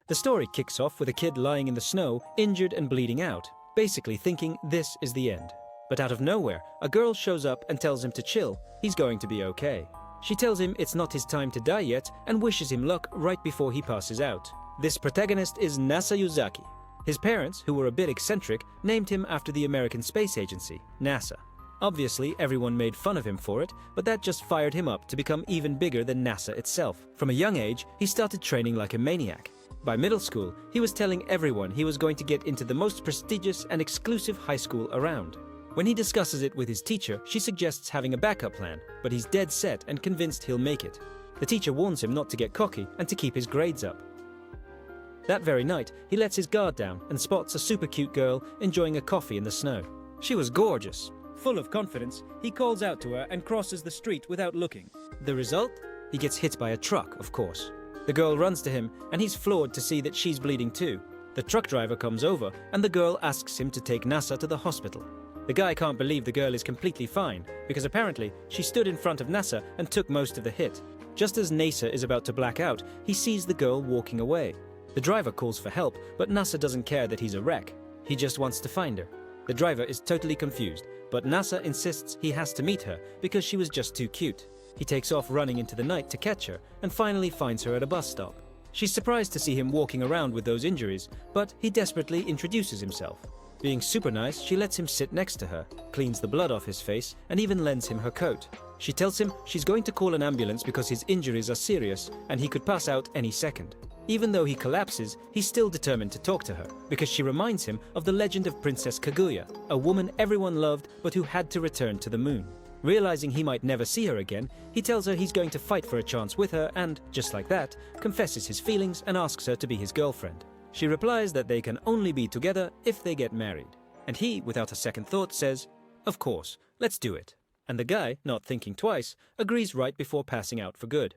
The story kicks off with a kid lying in the snow, injured and bleeding out, basically thinking this is the end. But out of nowhere, a girl shows up and tells him to chill, he's going to be okay. She tells him it's not his time to die yet and wishes him luck right before he passes out. This protagonist is Nasa Yuzaki. His parents, who were a bit eccentric, named him after the American Space Agency, NASA. Obviously, everyone made fun of him for it, but that just fired him up to become even bigger than NASA itself. From a young age, he started training like a maniac. By middle school, he was telling everyone he was going to get into the most prestigious and exclusive high school around. When he discusses it with his teacher, she suggests having a backup plan, but he's dead set and convinced he'll make it. The teacher warns him not to get cocky and to keep his grades up. That very night, he lets his guard down and spots a super cute girl enjoying a coffee in the snow. She was gorgeous. Full of confidence, he calls out to her and crosses the street without looking. The result? He gets hit by a truck, of course. The girl runs to him, and he's floored to see that she's bleeding too. The truck driver comes over, and the girl asks him to take Nasa to the hospital. The guy can't believe the girl is completely fine, because apparently she stood in front of Nasa and took most of the hit. Just as Nasa is about to black out, he sees the girl walking away. The driver calls for help, but Nasa doesn't care that he's a wreck. He just wants to find her. The driver is totally confused, but Nasa insists he has to meet her because she was just too cute. He takes off running into the night to catch her and finally finds her at a bus stop. She's surprised to see him walking around with those injuries, but he desperately introduces himself. Being super nice, she lets him sit next to her, cleans the blood off his face, and even lends him her coat. She tells him she's going to call an ambulance because his injuries are serious and he could pass out any second. Even though he collapses, he's still determined to talk to her, because she reminds him of the legend of Princess Kaguya, a woman everyone loved but who had to return to the moon. Realizing he might never see her again, he tells her he's going to fight for a chance with her and, just like that, confesses his feelings and asks her to be his girlfriend. She replies that they can only be together if they get married. And he, without a second thought, says, "Of course, let's do it." And the guy, not thinking twice, agrees right before passing out for good.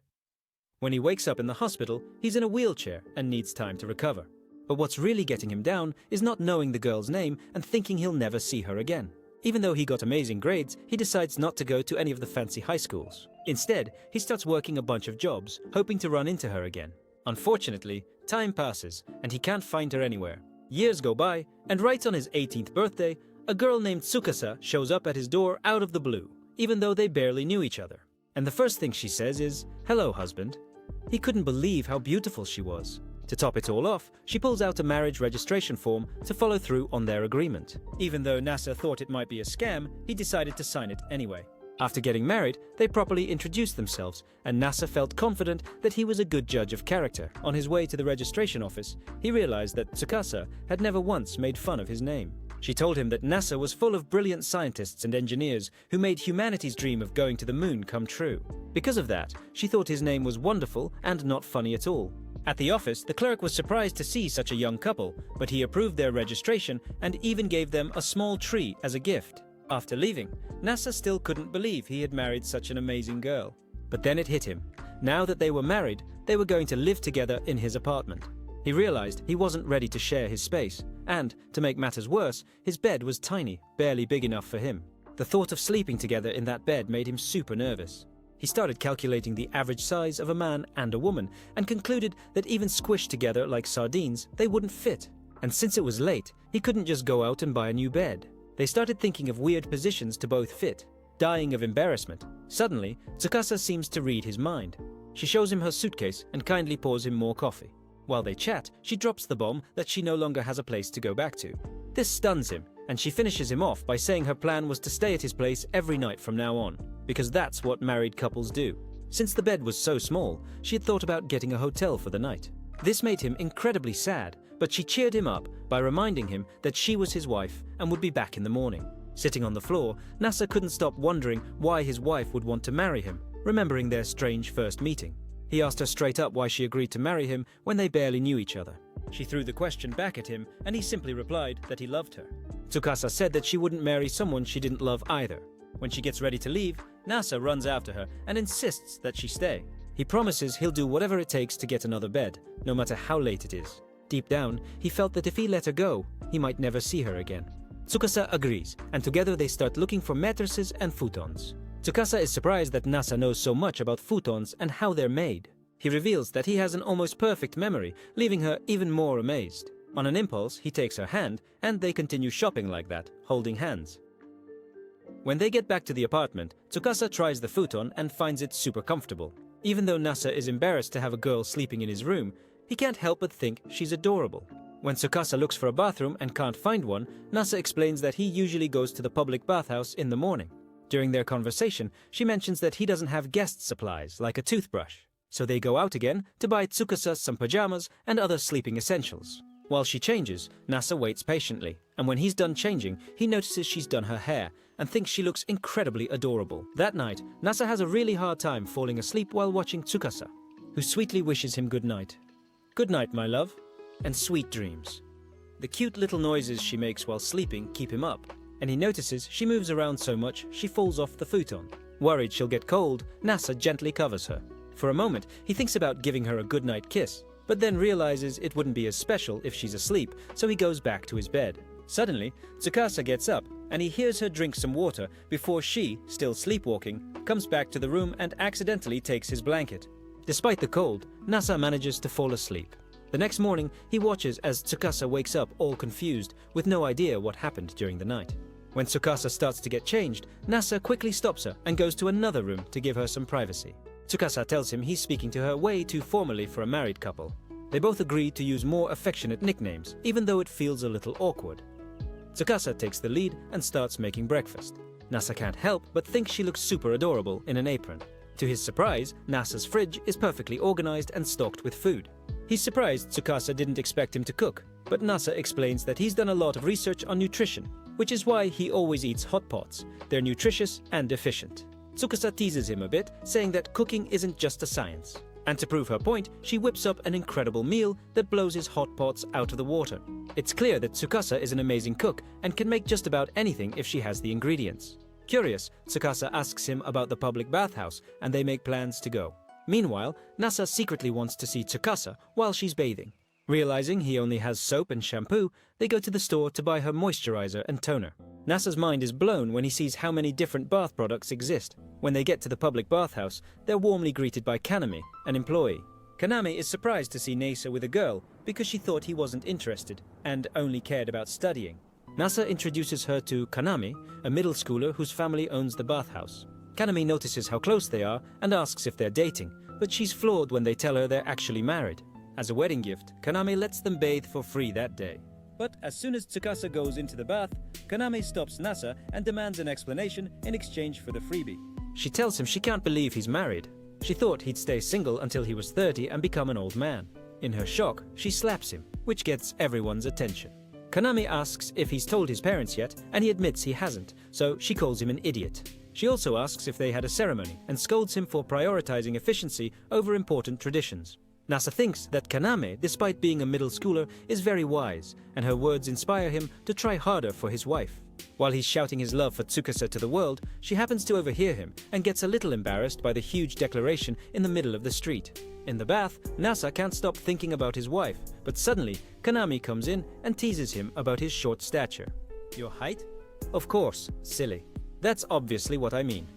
When he wakes up in the hospital, he's in a wheelchair and needs time to recover. But what's really getting him down is not knowing the girl's name and thinking he'll never see her again. Even though he got amazing grades, he decides not to go to any of the fancy high schools. Instead, he starts working a bunch of jobs, hoping to run into her again. Unfortunately, time passes, and he can't find her anywhere. Years go by, and right on his 18th birthday, a girl named Tsukasa shows up at his door out of the blue, even though they barely knew each other. And the first thing she says is, "Hello, husband." He couldn't believe how beautiful she was. To top it all off, she pulls out a marriage registration form to follow through on their agreement. Even though Nasa thought it might be a scam, he decided to sign it anyway. After getting married, they properly introduced themselves, and Nasa felt confident that he was a good judge of character. On his way to the registration office, he realized that Tsukasa had never once made fun of his name. She told him that NASA was full of brilliant scientists and engineers who made humanity's dream of going to the moon come true. Because of that, she thought his name was wonderful and not funny at all. At the office, the clerk was surprised to see such a young couple, but he approved their registration and even gave them a small tree as a gift. After leaving, NASA still couldn't believe he had married such an amazing girl. But then it hit him. Now that they were married, they were going to live together in his apartment. He realized he wasn't ready to share his space, and, to make matters worse, his bed was tiny, barely big enough for him. The thought of sleeping together in that bed made him super nervous. He started calculating the average size of a man and a woman, and concluded that even squished together like sardines, they wouldn't fit. And since it was late, he couldn't just go out and buy a new bed. They started thinking of weird positions to both fit. Dying of embarrassment, suddenly, Tsukasa seems to read his mind. She shows him her suitcase and kindly pours him more coffee. While they chat, she drops the bomb that she no longer has a place to go back to. This stuns him, and she finishes him off by saying her plan was to stay at his place every night from now on, because that's what married couples do. Since the bed was so small, she had thought about getting a hotel for the night. This made him incredibly sad, but she cheered him up by reminding him that she was his wife and would be back in the morning. Sitting on the floor, Nasa couldn't stop wondering why his wife would want to marry him, remembering their strange first meeting. He asked her straight up why she agreed to marry him when they barely knew each other. She threw the question back at him, and he simply replied that he loved her. Tsukasa said that she wouldn't marry someone she didn't love either. When she gets ready to leave, Nasa runs after her and insists that she stay. He promises he'll do whatever it takes to get another bed, no matter how late it is. Deep down, he felt that if he let her go, he might never see her again. Tsukasa agrees, and together they start looking for mattresses and futons. Tsukasa is surprised that Nasa knows so much about futons and how they're made. He reveals that he has an almost perfect memory, leaving her even more amazed. On an impulse, he takes her hand, and they continue shopping like that, holding hands. When they get back to the apartment, Tsukasa tries the futon and finds it super comfortable. Even though Nasa is embarrassed to have a girl sleeping in his room, he can't help but think she's adorable. When Tsukasa looks for a bathroom and can't find one, Nasa explains that he usually goes to the public bathhouse in the morning. During their conversation, she mentions that he doesn't have guest supplies, like a toothbrush. So they go out again to buy Tsukasa some pajamas and other sleeping essentials. While she changes, Nasa waits patiently, and when he's done changing, he notices she's done her hair and thinks she looks incredibly adorable. That night, Nasa has a really hard time falling asleep while watching Tsukasa, who sweetly wishes him good night. Good night, my love, and sweet dreams. The cute little noises she makes while sleeping keep him up, and he notices she moves around so much she falls off the futon. Worried she'll get cold, Nasa gently covers her. For a moment, he thinks about giving her a goodnight kiss, but then realizes it wouldn't be as special if she's asleep, so he goes back to his bed. Suddenly, Tsukasa gets up, and he hears her drink some water before she, still sleepwalking, comes back to the room and accidentally takes his blanket. Despite the cold, Nasa manages to fall asleep. The next morning, he watches as Tsukasa wakes up all confused, with no idea what happened during the night. When Tsukasa starts to get changed, Nasa quickly stops her and goes to another room to give her some privacy. Tsukasa tells him he's speaking to her way too formally for a married couple. They both agree to use more affectionate nicknames, even though it feels a little awkward. Tsukasa takes the lead and starts making breakfast. Nasa can't help but think she looks super adorable in an apron. To his surprise, Nasa's fridge is perfectly organized and stocked with food. He's surprised Tsukasa didn't expect him to cook, but Nasa explains that he's done a lot of research on nutrition, which is why he always eats hot pots. They're nutritious and efficient. Tsukasa teases him a bit, saying that cooking isn't just a science. And to prove her point, she whips up an incredible meal that blows his hot pots out of the water. It's clear that Tsukasa is an amazing cook and can make just about anything if she has the ingredients. Curious, Tsukasa asks him about the public bathhouse, and they make plans to go. Meanwhile, Nasa secretly wants to see Tsukasa while she's bathing. Realizing he only has soap and shampoo, they go to the store to buy her moisturizer and toner. Nasa's mind is blown when he sees how many different bath products exist. When they get to the public bathhouse, they're warmly greeted by Kaname, an employee. Kaname is surprised to see Nasa with a girl because she thought he wasn't interested and only cared about studying. Nasa introduces her to Kaname, a middle schooler whose family owns the bathhouse. Kaname notices how close they are and asks if they're dating, but she's floored when they tell her they're actually married. As a wedding gift, Kaname lets them bathe for free that day. But as soon as Tsukasa goes into the bath, Kaname stops Nasa and demands an explanation in exchange for the freebie. She tells him she can't believe he's married. She thought he'd stay single until he was 30 and become an old man. In her shock, she slaps him, which gets everyone's attention. Kaname asks if he's told his parents yet, and he admits he hasn't, so she calls him an idiot. She also asks if they had a ceremony and scolds him for prioritizing efficiency over important traditions. Nasa thinks that Kaname, despite being a middle schooler, is very wise, and her words inspire him to try harder for his wife. While he's shouting his love for Tsukasa to the world, she happens to overhear him and gets a little embarrassed by the huge declaration in the middle of the street. In the bath, Nasa can't stop thinking about his wife, but suddenly Kaname comes in and teases him about his short stature. Your height? Of course, silly. That's obviously what I mean.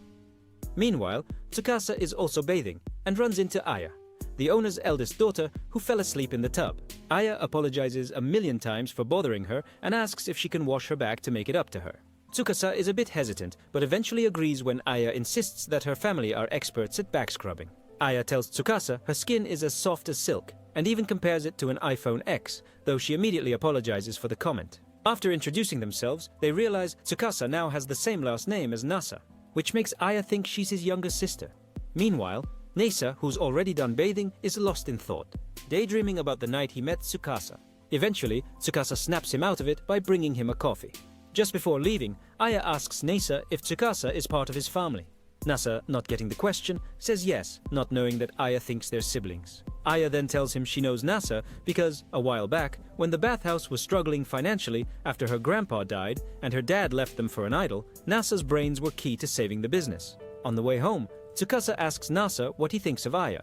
Meanwhile, Tsukasa is also bathing and runs into Aya, the owner's eldest daughter, who fell asleep in the tub. Aya apologizes a million times for bothering her and asks if she can wash her back to make it up to her. Tsukasa is a bit hesitant, but eventually agrees when Aya insists that her family are experts at back scrubbing. Aya tells Tsukasa her skin is as soft as silk, and even compares it to an iPhone X, though she immediately apologizes for the comment. After introducing themselves, they realize Tsukasa now has the same last name as Nasa, which makes Aya think she's his younger sister. Meanwhile, Nasa, who's already done bathing, is lost in thought, daydreaming about the night he met Tsukasa. Eventually, Tsukasa snaps him out of it by bringing him a coffee. Just before leaving, Aya asks Nasa if Tsukasa is part of his family. Nasa, not getting the question, says yes, not knowing that Aya thinks they're siblings. Aya then tells him she knows Nasa because, a while back, when the bathhouse was struggling financially after her grandpa died and her dad left them for an idol, Nasa's brains were key to saving the business. On the way home, Tsukasa asks Nasa what he thinks of Aya.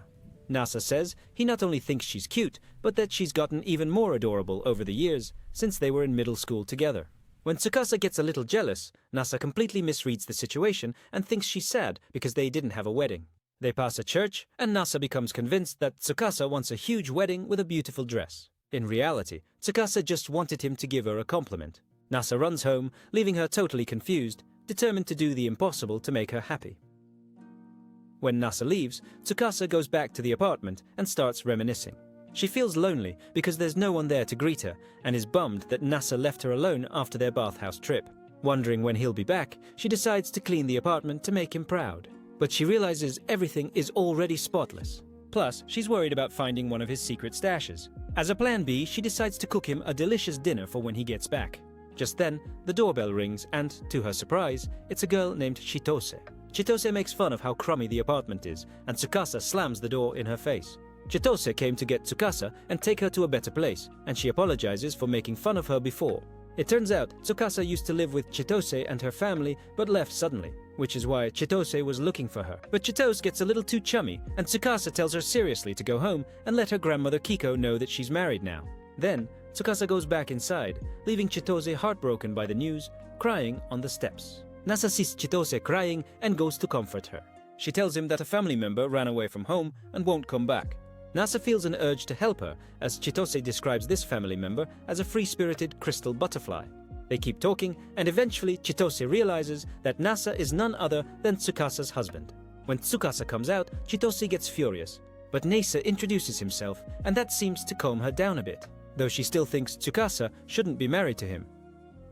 Nasa says he not only thinks she's cute, but that she's gotten even more adorable over the years, since they were in middle school together. When Tsukasa gets a little jealous, Nasa completely misreads the situation and thinks she's sad because they didn't have a wedding. They pass a church, and Nasa becomes convinced that Tsukasa wants a huge wedding with a beautiful dress. In reality, Tsukasa just wanted him to give her a compliment. Nasa runs home, leaving her totally confused, determined to do the impossible to make her happy. When Nasa leaves, Tsukasa goes back to the apartment and starts reminiscing. She feels lonely because there's no one there to greet her and is bummed that Nasa left her alone after their bathhouse trip. Wondering when he'll be back, she decides to clean the apartment to make him proud. But she realizes everything is already spotless. Plus, she's worried about finding one of his secret stashes. As a plan B, she decides to cook him a delicious dinner for when he gets back. Just then, the doorbell rings and, to her surprise, it's a girl named Chitose. Chitose makes fun of how crummy the apartment is, and Tsukasa slams the door in her face. Chitose came to get Tsukasa and take her to a better place, and she apologizes for making fun of her before. It turns out Tsukasa used to live with Chitose and her family, but left suddenly, which is why Chitose was looking for her. But Chitose gets a little too chummy, and Tsukasa tells her seriously to go home and let her grandmother Kiko know that she's married now. Then, Tsukasa goes back inside, leaving Chitose heartbroken by the news, crying on the steps. Nasa sees Chitose crying and goes to comfort her. She tells him that a family member ran away from home and won't come back. Nasa feels an urge to help her, as Chitose describes this family member as a free-spirited crystal butterfly. They keep talking, and eventually Chitose realizes that Nasa is none other than Tsukasa's husband. When Tsukasa comes out, Chitose gets furious, but Nasa introduces himself, and that seems to calm her down a bit, though she still thinks Tsukasa shouldn't be married to him.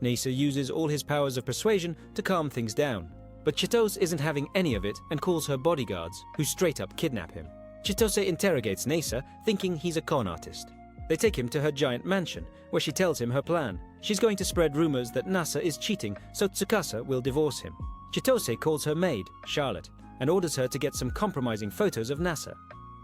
Nasa uses all his powers of persuasion to calm things down, but Chitose isn't having any of it and calls her bodyguards, who straight up kidnap him. Chitose interrogates Nasa, thinking he's a con artist. They take him to her giant mansion, where she tells him her plan. She's going to spread rumors that Nasa is cheating, so Tsukasa will divorce him. Chitose calls her maid, Charlotte, and orders her to get some compromising photos of Nasa.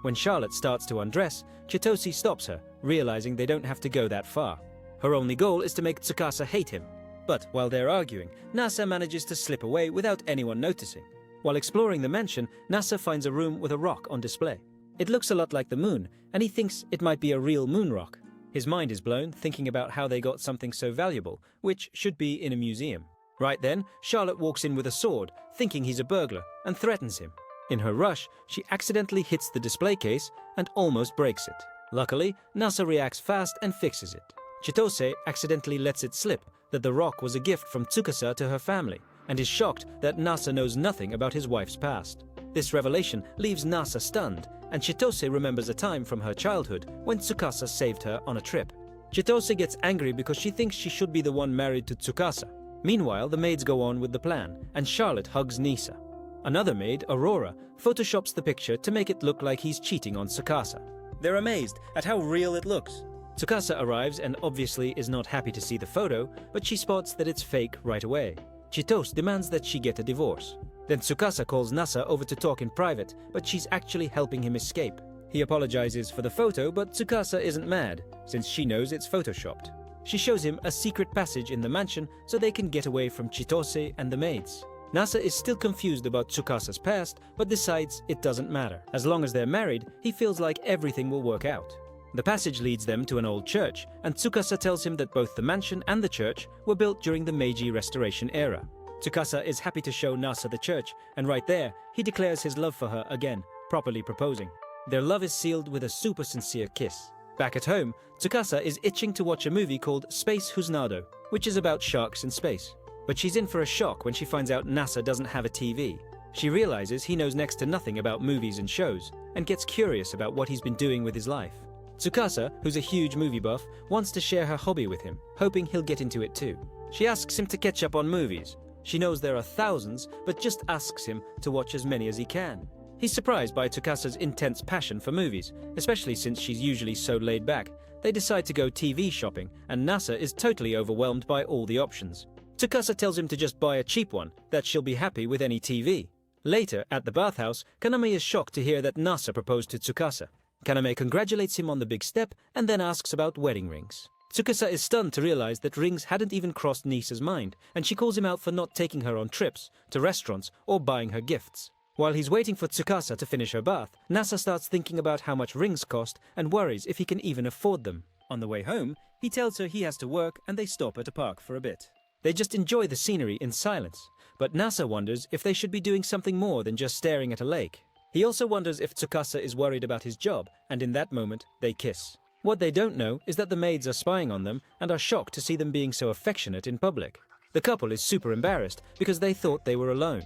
When Charlotte starts to undress, Chitose stops her, realizing they don't have to go that far. Her only goal is to make Tsukasa hate him. But while they're arguing, Nasa manages to slip away without anyone noticing. While exploring the mansion, Nasa finds a room with a rock on display. It looks a lot like the moon, and he thinks it might be a real moon rock. His mind is blown, thinking about how they got something so valuable, which should be in a museum. Right then, Charlotte walks in with a sword, thinking he's a burglar, and threatens him. In her rush, she accidentally hits the display case and almost breaks it. Luckily, Nasa reacts fast and fixes it. Chitose accidentally lets it slip that the rock was a gift from Tsukasa to her family, and is shocked that Nasa knows nothing about his wife's past. This revelation leaves Nasa stunned, and Chitose remembers a time from her childhood when Tsukasa saved her on a trip. Chitose gets angry because she thinks she should be the one married to Tsukasa. Meanwhile, the maids go on with the plan, and Charlotte hugs Nisa. Another maid, Aurora, photoshops the picture to make it look like he's cheating on Tsukasa. They're amazed at how real it looks. Tsukasa arrives and obviously is not happy to see the photo, but she spots that it's fake right away. Chitose demands that she get a divorce. Then Tsukasa calls Nasa over to talk in private, but she's actually helping him escape. He apologizes for the photo, but Tsukasa isn't mad, since she knows it's photoshopped. She shows him a secret passage in the mansion so they can get away from Chitose and the maids. Nasa is still confused about Tsukasa's past, but decides it doesn't matter. As long as they're married, he feels like everything will work out. The passage leads them to an old church, and Tsukasa tells him that both the mansion and the church were built during the Meiji Restoration era. Tsukasa is happy to show Nasa the church, and right there, he declares his love for her again, properly proposing. Their love is sealed with a super sincere kiss. Back at home, Tsukasa is itching to watch a movie called Space Husnado, which is about sharks in space. But she's in for a shock when she finds out Nasa doesn't have a TV. She realizes he knows next to nothing about movies and shows, and gets curious about what he's been doing with his life. Tsukasa, who's a huge movie buff, wants to share her hobby with him, hoping he'll get into it too. She asks him to catch up on movies. She knows there are thousands, but just asks him to watch as many as he can. He's surprised by Tsukasa's intense passion for movies, especially since she's usually so laid back. They decide to go TV shopping, and Nasa is totally overwhelmed by all the options. Tsukasa tells him to just buy a cheap one, that she'll be happy with any TV. Later, at the bathhouse, Kaname is shocked to hear that Nasa proposed to Tsukasa. Kaname congratulates him on the big step and then asks about wedding rings. Tsukasa is stunned to realize that rings hadn't even crossed Nisa's mind, and she calls him out for not taking her on trips, to restaurants, or buying her gifts. While he's waiting for Tsukasa to finish her bath, Nasa starts thinking about how much rings cost and worries if he can even afford them. On the way home, he tells her he has to work and they stop at a park for a bit. They just enjoy the scenery in silence, but Nasa wonders if they should be doing something more than just staring at a lake. He also wonders if Tsukasa is worried about his job, and in that moment, they kiss. What they don't know is that the maids are spying on them and are shocked to see them being so affectionate in public. The couple is super embarrassed because they thought they were alone.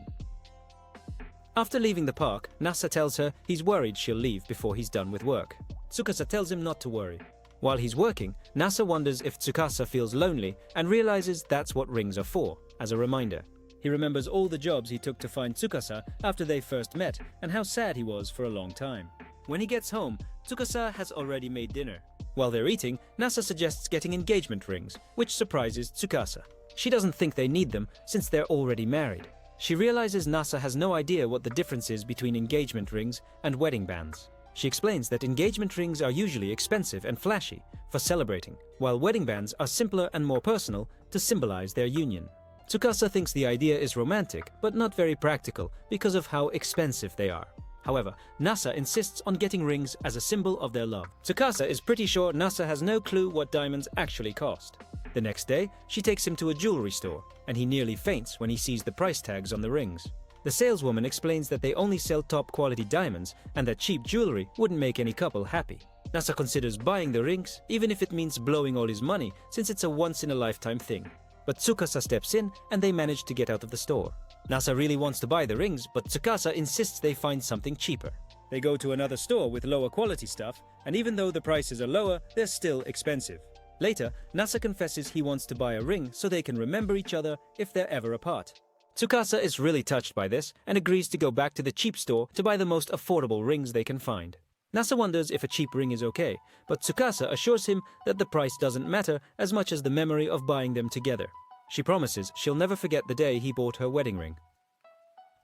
After leaving the park, Nasa tells her he's worried she'll leave before he's done with work. Tsukasa tells him not to worry. While he's working, Nasa wonders if Tsukasa feels lonely and realizes that's what rings are for, as a reminder. He remembers all the jobs he took to find Tsukasa after they first met and how sad he was for a long time. When he gets home, Tsukasa has already made dinner. While they're eating, Nasa suggests getting engagement rings, which surprises Tsukasa. She doesn't think they need them since they're already married. She realizes Nasa has no idea what the difference is between engagement rings and wedding bands. She explains that engagement rings are usually expensive and flashy for celebrating, while wedding bands are simpler and more personal to symbolize their union. Tsukasa thinks the idea is romantic, but not very practical because of how expensive they are. However, Nasa insists on getting rings as a symbol of their love. Tsukasa is pretty sure Nasa has no clue what diamonds actually cost. The next day, she takes him to a jewelry store, and he nearly faints when he sees the price tags on the rings. The saleswoman explains that they only sell top-quality diamonds and that cheap jewelry wouldn't make any couple happy. Nasa considers buying the rings, even if it means blowing all his money, since it's a once-in-a-lifetime thing. But Tsukasa steps in, and they manage to get out of the store. Nasa really wants to buy the rings, but Tsukasa insists they find something cheaper. They go to another store with lower quality stuff, and even though the prices are lower, they're still expensive. Later, Nasa confesses he wants to buy a ring so they can remember each other if they're ever apart. Tsukasa is really touched by this and agrees to go back to the cheap store to buy the most affordable rings they can find. Nasa wonders if a cheap ring is okay, but Tsukasa assures him that the price doesn't matter as much as the memory of buying them together. She promises she'll never forget the day he bought her wedding ring.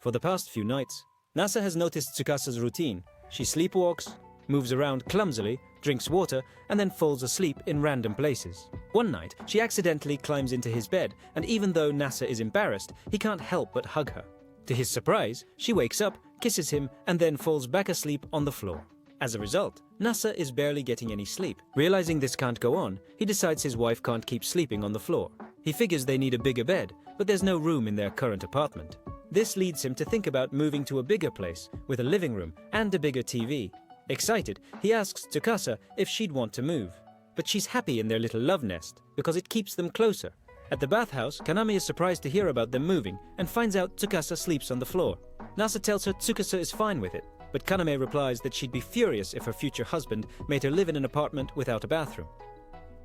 For the past few nights, Nasa has noticed Tsukasa's routine. She sleepwalks, moves around clumsily, drinks water, and then falls asleep in random places. One night, she accidentally climbs into his bed, and even though Nasa is embarrassed, he can't help but hug her. To his surprise, she wakes up, kisses him, and then falls back asleep on the floor. As a result, Nasa is barely getting any sleep. Realizing this can't go on, he decides his wife can't keep sleeping on the floor. He figures they need a bigger bed, but there's no room in their current apartment. This leads him to think about moving to a bigger place, with a living room and a bigger TV. Excited, he asks Tsukasa if she'd want to move. But she's happy in their little love nest, because it keeps them closer. At the bathhouse, Kaname is surprised to hear about them moving, and finds out Tsukasa sleeps on the floor. Nasa tells her Tsukasa is fine with it, but Kaname replies that she'd be furious if her future husband made her live in an apartment without a bathroom.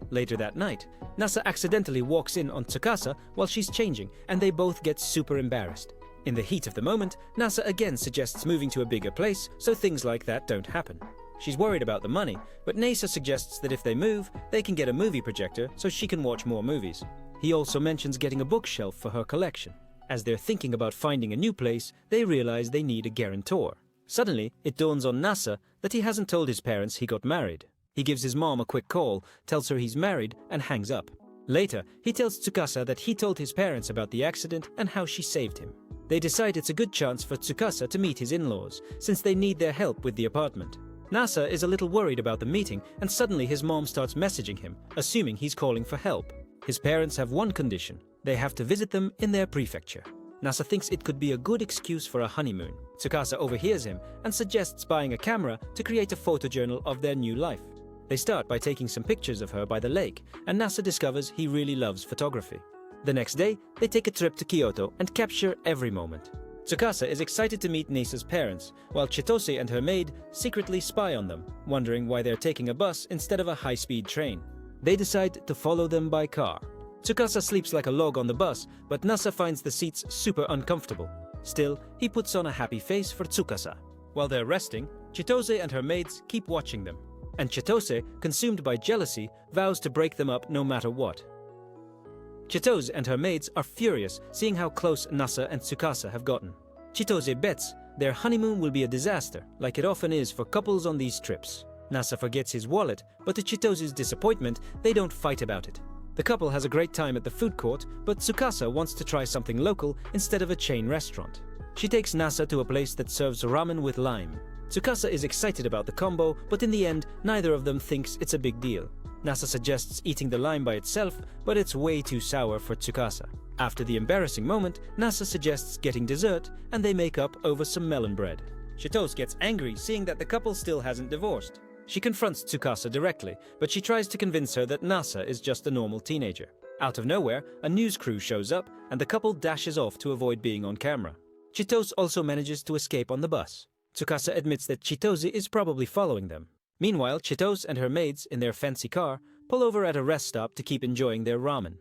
Later that night, Nasa accidentally walks in on Tsukasa while she's changing, and they both get super embarrassed. In the heat of the moment, Nasa again suggests moving to a bigger place so things like that don't happen. She's worried about the money, but Nasa suggests that if they move, they can get a movie projector so she can watch more movies. He also mentions getting a bookshelf for her collection. As they're thinking about finding a new place, they realize they need a guarantor. Suddenly, it dawns on Nasa that he hasn't told his parents he got married. He gives his mom a quick call, tells her he's married, and hangs up. Later, he tells Tsukasa that he told his parents about the accident and how she saved him. They decide it's a good chance for Tsukasa to meet his in-laws, since they need their help with the apartment. Nasa is a little worried about the meeting, and suddenly his mom starts messaging him, assuming he's calling for help. His parents have one condition: they have to visit them in their prefecture. Nasa thinks it could be a good excuse for a honeymoon. Tsukasa overhears him and suggests buying a camera to create a photojournal of their new life. They start by taking some pictures of her by the lake, and Nasa discovers he really loves photography. The next day, they take a trip to Kyoto and capture every moment. Tsukasa is excited to meet Nasa's parents, while Chitose and her maid secretly spy on them, wondering why they're taking a bus instead of a high-speed train. They decide to follow them by car. Tsukasa sleeps like a log on the bus, but Nasa finds the seats super uncomfortable. Still, he puts on a happy face for Tsukasa. While they're resting, Chitose and her maids keep watching them. And Chitose, consumed by jealousy, vows to break them up no matter what. Chitose and her maids are furious seeing how close Nasa and Tsukasa have gotten. Chitose bets their honeymoon will be a disaster, like it often is for couples on these trips. Nasa forgets his wallet, but to Chitose's disappointment, they don't fight about it. The couple has a great time at the food court, but Tsukasa wants to try something local instead of a chain restaurant. She takes Nasa to a place that serves ramen with lime. Tsukasa is excited about the combo, but in the end, neither of them thinks it's a big deal. Nasa suggests eating the lime by itself, but it's way too sour for Tsukasa. After the embarrassing moment, Nasa suggests getting dessert, and they make up over some melon bread. Chitose gets angry seeing that the couple still hasn't divorced. She confronts Tsukasa directly, but she tries to convince her that Nasa is just a normal teenager. Out of nowhere, a news crew shows up and the couple dashes off to avoid being on camera. Chitose also manages to escape on the bus. Tsukasa admits that Chitose is probably following them. Meanwhile, Chitose and her maids, in their fancy car, pull over at a rest stop to keep enjoying their ramen.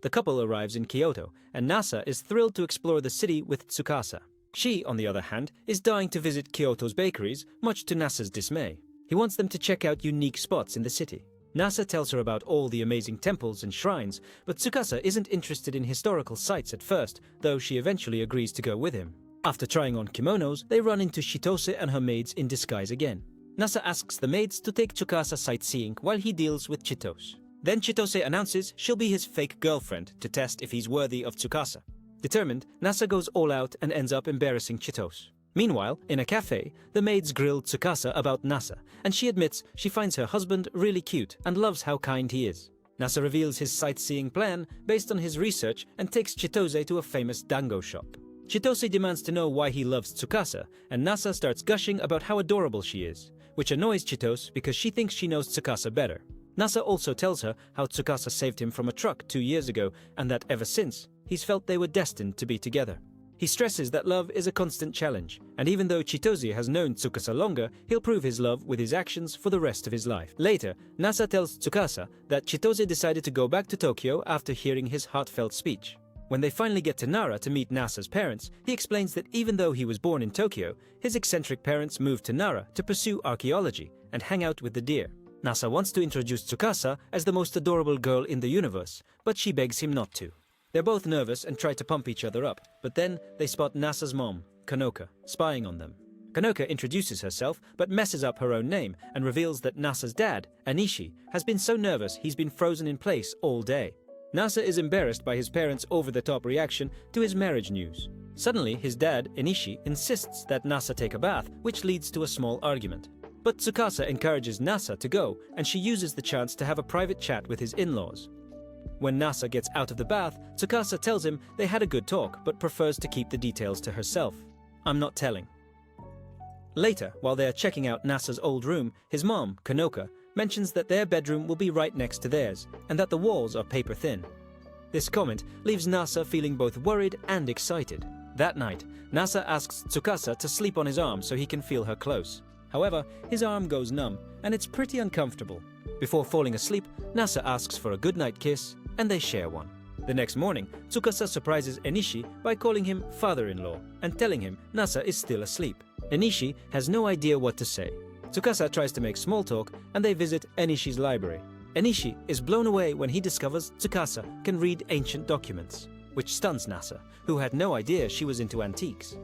The couple arrives in Kyoto, and Nasa is thrilled to explore the city with Tsukasa. She, on the other hand, is dying to visit Kyoto's bakeries, much to Nasa's dismay. He wants them to check out unique spots in the city. Nasa tells her about all the amazing temples and shrines, but Tsukasa isn't interested in historical sites at first, though she eventually agrees to go with him. After trying on kimonos, they run into Chitose and her maids in disguise again. Nasa asks the maids to take Tsukasa sightseeing while he deals with Chitose. Then Chitose announces she'll be his fake girlfriend to test if he's worthy of Tsukasa. Determined, Nasa goes all out and ends up embarrassing Chitose. Meanwhile, in a cafe, the maids grill Tsukasa about Nasa, and she admits she finds her husband really cute and loves how kind he is. Nasa reveals his sightseeing plan based on his research and takes Chitose to a famous dango shop. Chitose demands to know why he loves Tsukasa, and Nasa starts gushing about how adorable she is, which annoys Chitose because she thinks she knows Tsukasa better. Nasa also tells her how Tsukasa saved him from a truck 2 years ago and that ever since, he's felt they were destined to be together. He stresses that love is a constant challenge, and even though Chitose has known Tsukasa longer, he'll prove his love with his actions for the rest of his life. Later, Nasa tells Tsukasa that Chitose decided to go back to Tokyo after hearing his heartfelt speech. When they finally get to Nara to meet Nasa's parents, he explains that even though he was born in Tokyo, his eccentric parents moved to Nara to pursue archaeology and hang out with the deer. Nasa wants to introduce Tsukasa as the most adorable girl in the universe, but she begs him not to. They're both nervous and try to pump each other up, but then they spot Nasa's mom, Kanoka, spying on them. Kanoka introduces herself, but messes up her own name and reveals that Nasa's dad, Anishi, has been so nervous he's been frozen in place all day. Nasa is embarrassed by his parents' over-the-top reaction to his marriage news. Suddenly, his dad, Anishi, insists that Nasa take a bath, which leads to a small argument. But Tsukasa encourages Nasa to go, and she uses the chance to have a private chat with his in-laws. When Nasa gets out of the bath, Tsukasa tells him they had a good talk, but prefers to keep the details to herself. I'm not telling. Later, while they are checking out Nasa's old room, his mom, Kanoka, mentions that their bedroom will be right next to theirs, and that the walls are paper thin. This comment leaves Nasa feeling both worried and excited. That night, Nasa asks Tsukasa to sleep on his arm so he can feel her close. However, his arm goes numb, and it's pretty uncomfortable. Before falling asleep, Nasa asks for a goodnight kiss, and they share one. The next morning, Tsukasa surprises Enishi by calling him father-in-law and telling him Nasa is still asleep. Enishi has no idea what to say. Tsukasa tries to make small talk, and they visit Enishi's library. Enishi is blown away when he discovers Tsukasa can read ancient documents, which stuns Nasa, who had no idea she was into antiques.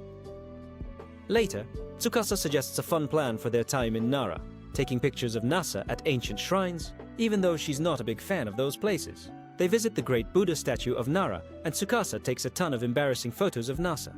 Later, Tsukasa suggests a fun plan for their time in Nara, taking pictures of Nasa at ancient shrines, even though she's not a big fan of those places. They visit the great Buddha statue of Nara, and Tsukasa takes a ton of embarrassing photos of Nasa.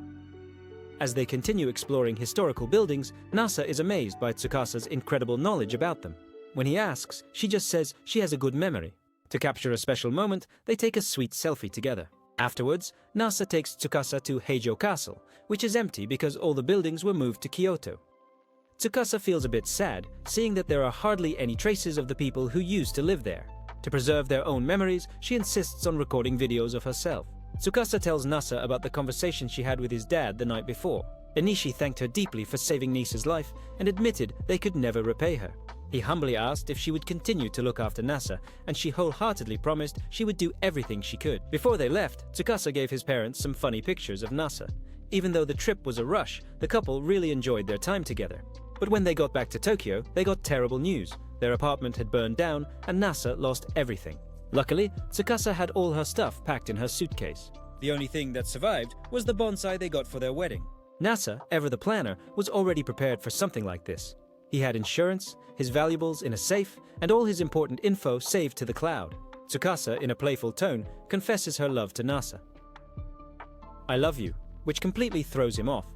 As they continue exploring historical buildings, Nasa is amazed by Tsukasa's incredible knowledge about them. When he asks, she just says she has a good memory. To capture a special moment, they take a sweet selfie together. Afterwards, Nasa takes Tsukasa to Heijo Castle, which is empty because all the buildings were moved to Kyoto. Tsukasa feels a bit sad, seeing that there are hardly any traces of the people who used to live there. To preserve their own memories, she insists on recording videos of herself. Tsukasa tells Nasa about the conversation she had with his dad the night before. Enishi thanked her deeply for saving Nisa's life and admitted they could never repay her. He humbly asked if she would continue to look after Nasa, and she wholeheartedly promised she would do everything she could. Before they left, Tsukasa gave his parents some funny pictures of Nasa. Even though the trip was a rush, the couple really enjoyed their time together. But when they got back to Tokyo, they got terrible news. Their apartment had burned down, and Nasa lost everything. Luckily, Tsukasa had all her stuff packed in her suitcase. The only thing that survived was the bonsai they got for their wedding. Nasa, ever the planner, was already prepared for something like this. He had insurance, his valuables in a safe, and all his important info saved to the cloud. Tsukasa, in a playful tone, confesses her love to Nasa. "I love you," which completely throws him off.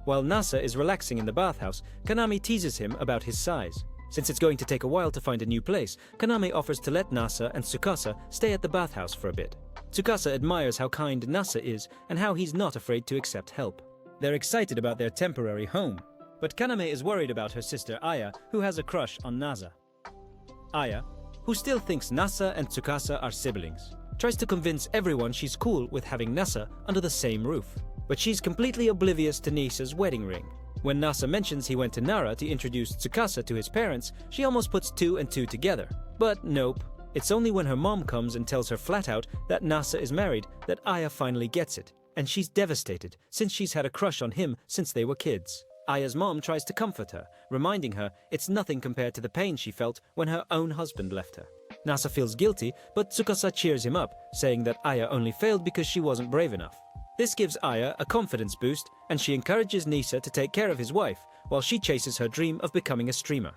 While Nasa is relaxing in the bathhouse, Kaname teases him about his size. Since it's going to take a while to find a new place, Kaname offers to let Nasa and Tsukasa stay at the bathhouse for a bit. Tsukasa admires how kind Nasa is and how he's not afraid to accept help. They're excited about their temporary home. But Kaname is worried about her sister Aya, who has a crush on Nasa. Aya, who still thinks Nasa and Tsukasa are siblings, tries to convince everyone she's cool with having Nasa under the same roof. But she's completely oblivious to Nisa's wedding ring. When Nasa mentions he went to Nara to introduce Tsukasa to his parents, she almost puts 2 and 2 together. But nope. It's only when her mom comes and tells her flat out that Nasa is married that Aya finally gets it. And she's devastated, since she's had a crush on him since they were kids. Aya's mom tries to comfort her, reminding her it's nothing compared to the pain she felt when her own husband left her. Nasa feels guilty, but Tsukasa cheers him up, saying that Aya only failed because she wasn't brave enough. This gives Aya a confidence boost, and she encourages Nisa to take care of his wife, while she chases her dream of becoming a streamer.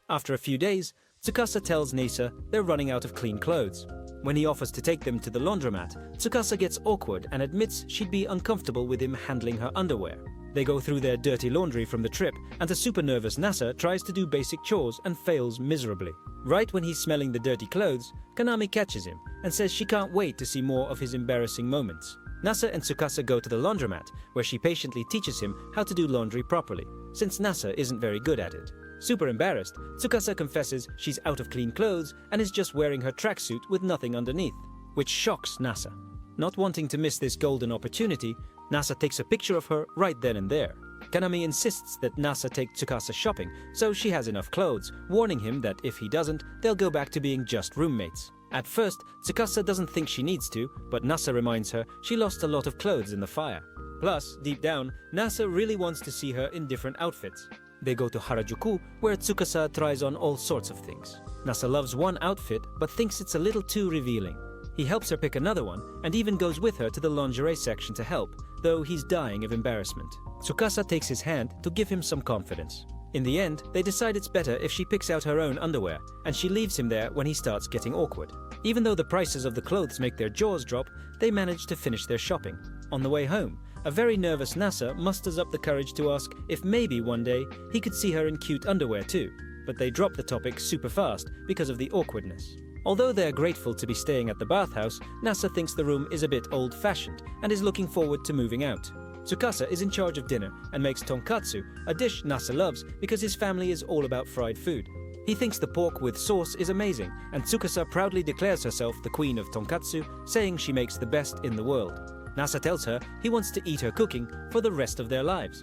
After a few days, Tsukasa tells Nisa they're running out of clean clothes. When he offers to take them to the laundromat, Tsukasa gets awkward and admits she'd be uncomfortable with him handling her underwear. They go through their dirty laundry from the trip, and the super nervous Nasa tries to do basic chores and fails miserably. Right when he's smelling the dirty clothes, Kaname catches him and says she can't wait to see more of his embarrassing moments. Nasa and Tsukasa go to the laundromat, where she patiently teaches him how to do laundry properly, since Nasa isn't very good at it. Super embarrassed, Tsukasa confesses she's out of clean clothes and is just wearing her tracksuit with nothing underneath, which shocks Nasa. Not wanting to miss this golden opportunity, Nasa takes a picture of her right then and there. Kaname insists that Nasa take Tsukasa shopping, so she has enough clothes, warning him that if he doesn't, they'll go back to being just roommates. At first, Tsukasa doesn't think she needs to, but Nasa reminds her she lost a lot of clothes in the fire. Plus, deep down, Nasa really wants to see her in different outfits. They go to Harajuku, where Tsukasa tries on all sorts of things. Nasa loves one outfit, but thinks it's a little too revealing. He helps her pick another one, and even goes with her to the lingerie section to help, though he's dying of embarrassment. Tsukasa takes his hand to give him some confidence. In the end, they decide it's better if she picks out her own underwear, and she leaves him there when he starts getting awkward. Even though the prices of the clothes make their jaws drop, they manage to finish their shopping. On the way home, a very nervous Nasa musters up the courage to ask if maybe one day he could see her in cute underwear too, but they drop the topic super fast because of the awkwardness. Although they're grateful to be staying at the bathhouse, Nasa thinks the room is a bit old-fashioned and is looking forward to moving out. Tsukasa is in charge of dinner and makes tonkatsu, a dish Nasa loves because his family is all about fried food. He thinks the pork with sauce is amazing, and Tsukasa proudly declares herself the queen of tonkatsu, saying she makes the best in the world. Nasa tells her he wants to eat her cooking for the rest of their lives.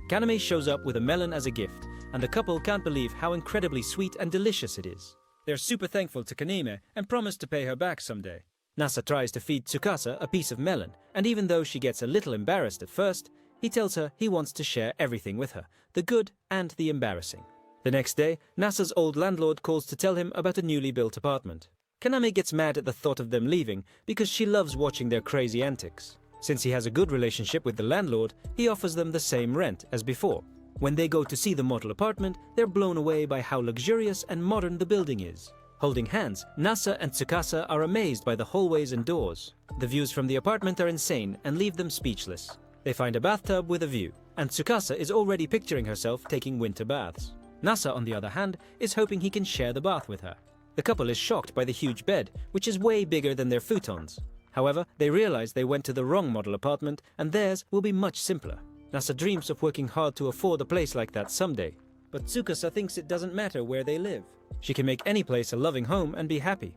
Kaname shows up with a melon as a gift, and the couple can't believe how incredibly sweet and delicious it is. They're super thankful to Kaname and promise to pay her back someday. Nasa tries to feed Tsukasa a piece of melon, and even though she gets a little embarrassed at first, he tells her he wants to share everything with her, the good and the embarrassing. The next day, Nasa's old landlord calls to tell him about a newly built apartment. Kaname gets mad at the thought of them leaving because she loves watching their crazy antics. Since he has a good relationship with the landlord, he offers them the same rent as before. When they go to see the model apartment, they're blown away by how luxurious and modern the building is. Holding hands, Nasa and Tsukasa are amazed by the hallways and doors. The views from the apartment are insane and leave them speechless. They find a bathtub with a view, and Tsukasa is already picturing herself taking winter baths. Nasa, on the other hand, is hoping he can share the bath with her. The couple is shocked by the huge bed, which is way bigger than their futons. However, they realize they went to the wrong model apartment, and theirs will be much simpler. Nasa dreams of working hard to afford a place like that someday. But Tsukasa thinks it doesn't matter where they live. She can make any place a loving home and be happy.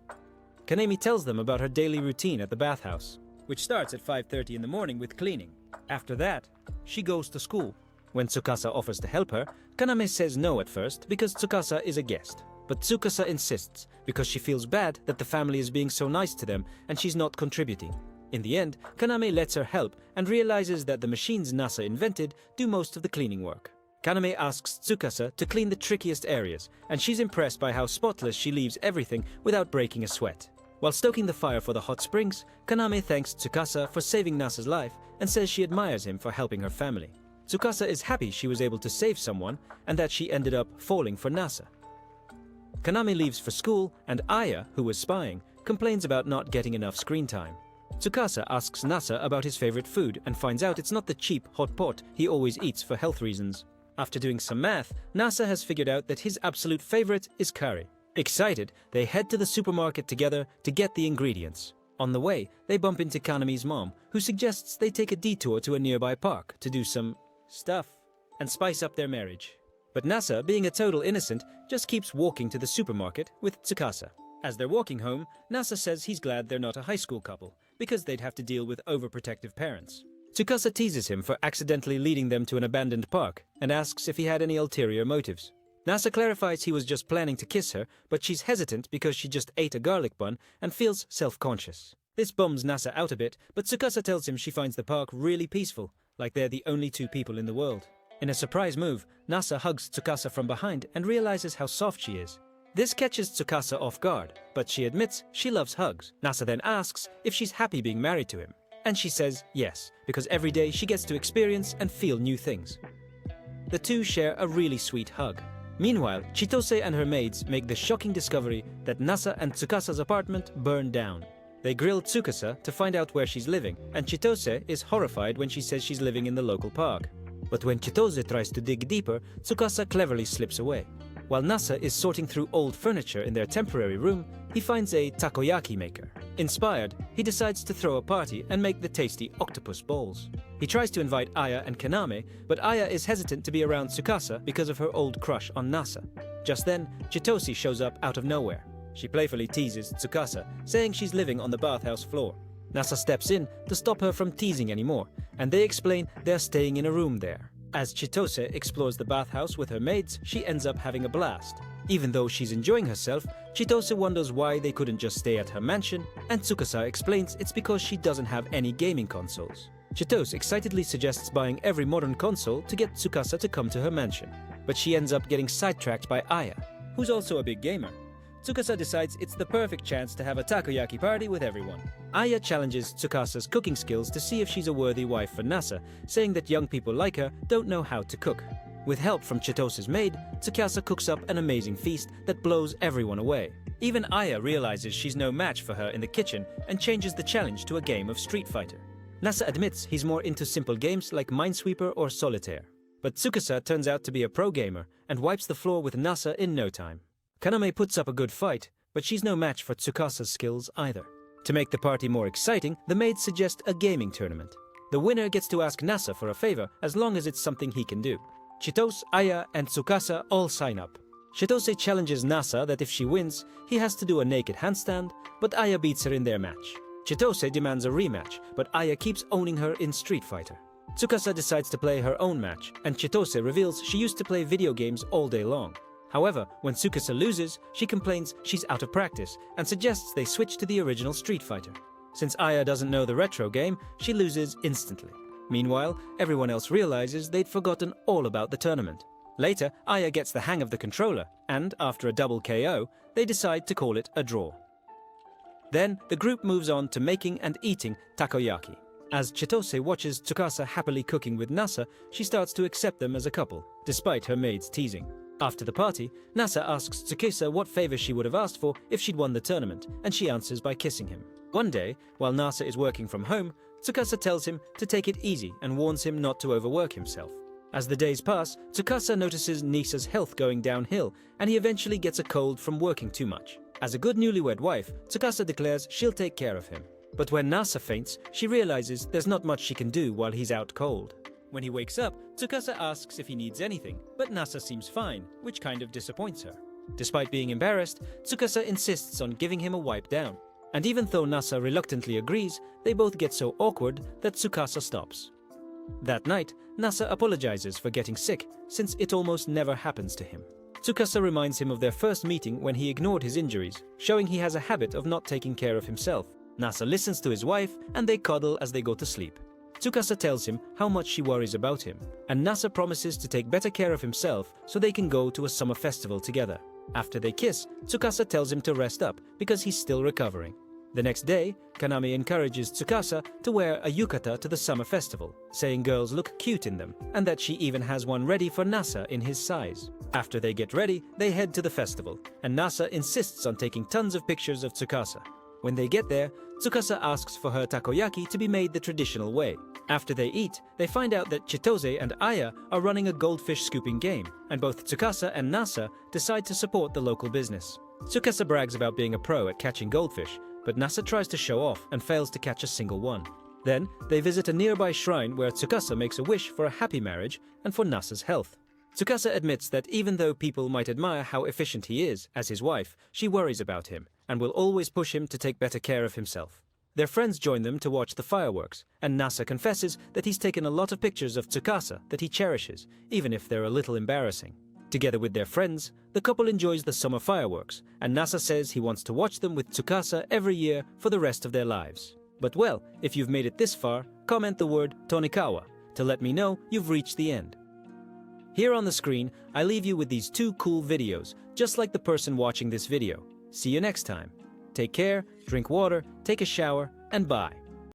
Kaname tells them about her daily routine at the bathhouse, which starts at 5:30 in the morning with cleaning. After that, she goes to school. When Tsukasa offers to help her, Kaname says no at first because Tsukasa is a guest. But Tsukasa insists because she feels bad that the family is being so nice to them and she's not contributing. In the end, Kaname lets her help and realizes that the machines Nasa invented do most of the cleaning work. Kaname asks Tsukasa to clean the trickiest areas, and she's impressed by how spotless she leaves everything without breaking a sweat. While stoking the fire for the hot springs, Kaname thanks Tsukasa for saving Nasa's life and says she admires him for helping her family. Tsukasa is happy she was able to save someone and that she ended up falling for Nasa. Kaname leaves for school, and Aya, who was spying, complains about not getting enough screen time. Tsukasa asks Nasa about his favorite food and finds out it's not the cheap hot pot he always eats for health reasons. After doing some math, Nasa has figured out that his absolute favorite is curry. Excited, they head to the supermarket together to get the ingredients. On the way, they bump into Kanami's mom, who suggests they take a detour to a nearby park to do some stuff and spice up their marriage. But Nasa, being a total innocent, just keeps walking to the supermarket with Tsukasa. As they're walking home, Nasa says he's glad they're not a high school couple, because they'd have to deal with overprotective parents. Tsukasa teases him for accidentally leading them to an abandoned park and asks if he had any ulterior motives. Nasa clarifies he was just planning to kiss her, but she's hesitant because she just ate a garlic bun and feels self-conscious. This bums Nasa out a bit, but Tsukasa tells him she finds the park really peaceful, like they're the only two people in the world. In a surprise move, Nasa hugs Tsukasa from behind and realizes how soft she is. This catches Tsukasa off guard, but she admits she loves hugs. Nasa then asks if she's happy being married to him, and she says yes, because every day she gets to experience and feel new things. The two share a really sweet hug. Meanwhile, Chitose and her maids make the shocking discovery that Nasa and Tsukasa's apartment burned down. They grill Tsukasa to find out where she's living, and Chitose is horrified when she says she's living in the local park. But when Chitose tries to dig deeper, Tsukasa cleverly slips away. While Nasa is sorting through old furniture in their temporary room, he finds a takoyaki maker. Inspired, he decides to throw a party and make the tasty octopus balls. He tries to invite Aya and Kaname, but Aya is hesitant to be around Tsukasa because of her old crush on Nasa. Just then, Chitose shows up out of nowhere. She playfully teases Tsukasa, saying she's living on the bathhouse floor. Nasa steps in to stop her from teasing anymore, and they explain they're staying in a room there. As Chitose explores the bathhouse with her maids, she ends up having a blast. Even though she's enjoying herself, Chitose wonders why they couldn't just stay at her mansion, and Tsukasa explains it's because she doesn't have any gaming consoles. Chitose excitedly suggests buying every modern console to get Tsukasa to come to her mansion, but she ends up getting sidetracked by Aya, who's also a big gamer. Tsukasa decides it's the perfect chance to have a takoyaki party with everyone. Aya challenges Tsukasa's cooking skills to see if she's a worthy wife for Nasa, saying that young people like her don't know how to cook. With help from Chitose's maid, Tsukasa cooks up an amazing feast that blows everyone away. Even Aya realizes she's no match for her in the kitchen and changes the challenge to a game of Street Fighter. Nasa admits he's more into simple games like Minesweeper or Solitaire. But Tsukasa turns out to be a pro gamer and wipes the floor with Nasa in no time. Kaname puts up a good fight, but she's no match for Tsukasa's skills either. To make the party more exciting, the maids suggest a gaming tournament. The winner gets to ask Nasa for a favor as long as it's something he can do. Chitose, Aya, and Tsukasa all sign up. Chitose challenges Nasa that if she wins, he has to do a naked handstand, but Aya beats her in their match. Chitose demands a rematch, but Aya keeps owning her in Street Fighter. Tsukasa decides to play her own match, and Chitose reveals she used to play video games all day long. However, when Tsukasa loses, she complains she's out of practice and suggests they switch to the original Street Fighter. Since Aya doesn't know the retro game, she loses instantly. Meanwhile, everyone else realizes they'd forgotten all about the tournament. Later, Aya gets the hang of the controller, and after a double KO, they decide to call it a draw. Then, the group moves on to making and eating takoyaki. As Chitose watches Tsukasa happily cooking with Nasa, she starts to accept them as a couple, despite her maid's teasing. After the party, Nasa asks Tsukasa what favor she would have asked for if she'd won the tournament, and she answers by kissing him. One day, while Nasa is working from home, Tsukasa tells him to take it easy and warns him not to overwork himself. As the days pass, Tsukasa notices Nisa's health going downhill, and he eventually gets a cold from working too much. As a good newlywed wife, Tsukasa declares she'll take care of him. But when Nasa faints, she realizes there's not much she can do while he's out cold. When he wakes up, Tsukasa asks if he needs anything, but Nasa seems fine, which kind of disappoints her. Despite being embarrassed, Tsukasa insists on giving him a wipe down. And even though Nasa reluctantly agrees, they both get so awkward that Tsukasa stops. That night, Nasa apologizes for getting sick, since it almost never happens to him. Tsukasa reminds him of their first meeting when he ignored his injuries, showing he has a habit of not taking care of himself. Nasa listens to his wife, and they cuddle as they go to sleep. Tsukasa tells him how much she worries about him, and Nasa promises to take better care of himself so they can go to a summer festival together. After they kiss, Tsukasa tells him to rest up because he's still recovering. The next day, Kaname encourages Tsukasa to wear a yukata to the summer festival, saying girls look cute in them, and that she even has one ready for Nasa in his size. After they get ready, they head to the festival, and Nasa insists on taking tons of pictures of Tsukasa. When they get there, Tsukasa asks for her takoyaki to be made the traditional way. After they eat, they find out that Chitose and Aya are running a goldfish scooping game, and both Tsukasa and Nasa decide to support the local business. Tsukasa brags about being a pro at catching goldfish, but Nasa tries to show off and fails to catch a single one. Then, they visit a nearby shrine where Tsukasa makes a wish for a happy marriage and for Nasa's health. Tsukasa admits that even though people might admire how efficient he is as his wife, she worries about him and will always push him to take better care of himself. Their friends join them to watch the fireworks, and Nasa confesses that he's taken a lot of pictures of Tsukasa that he cherishes, even if they're a little embarrassing. Together with their friends, the couple enjoys the summer fireworks, and Nasa says he wants to watch them with Tsukasa every year for the rest of their lives. But well, if you've made it this far, comment the word Tonikawa to let me know you've reached the end. Here on the screen, I leave you with these two cool videos, just like the person watching this video. See you next time. Take care, drink water, take a shower, and bye.